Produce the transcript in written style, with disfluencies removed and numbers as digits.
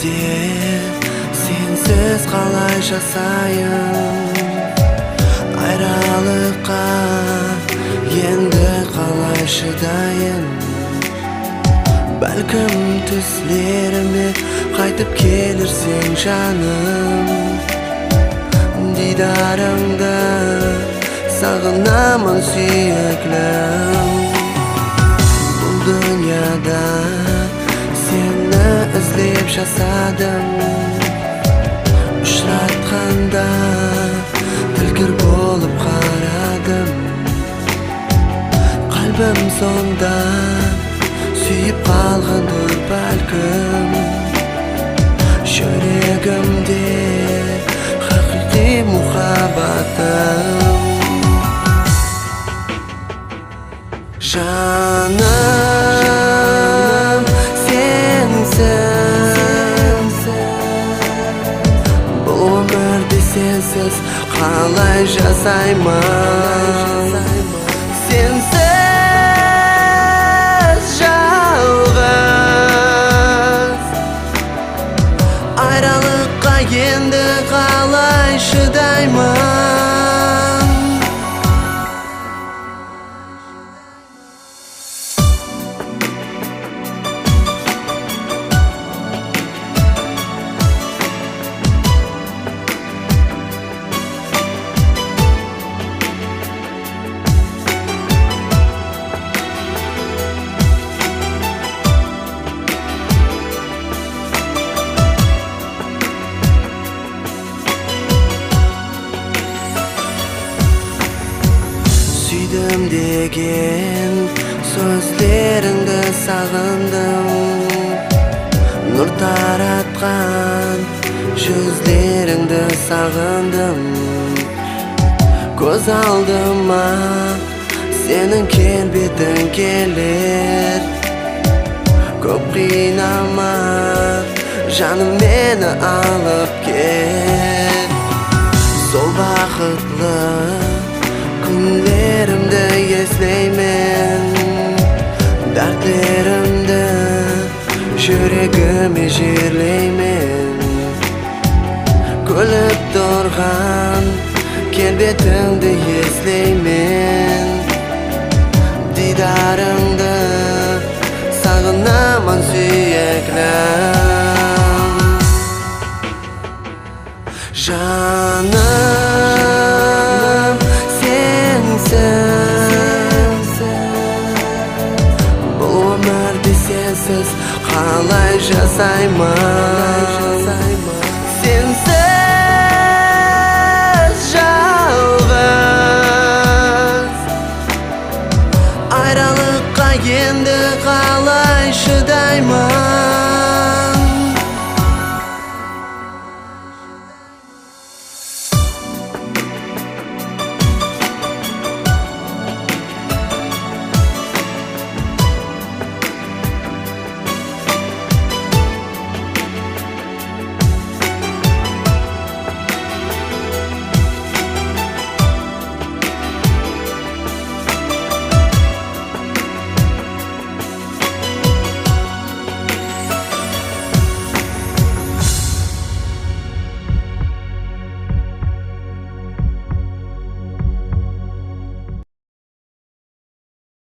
өмірде сенсіз қалай жасайын, айралыққа енді қалай шыдайын. Бәлкім түслеріме қайтып келірсең жаным, дидарыңды сағынамын сүйеклім. Бұл дүнияда сені іздеп жасадым, ұшыратқанда тілгір болып қарадым. Қалбым сонда сүйіп қалғанdır бәлкім, жүрегімде хақиқи мұхаббатым. Жаным сенсің, бұл өмірде сенсіз қалай жасаймын. Сенсіз жалғыз айралыққа енді қалай шыдаймын. Сүйдім деген сөздеріңді сағындым, нұр таратқан жүздеріңді сағындым. Көз алдыма сенің келбетің келер, көп қинама жаным, мені алып кел. Сол бақытлы күндерімді еслеймін, дәртлерімді жүрегіме жерлеймін. Күліп тұрған келбетіңді еслеймін, дидарыңды сағынамын сүйеклім. Жаным бұл өмірде сенсіз қалай жасаймын.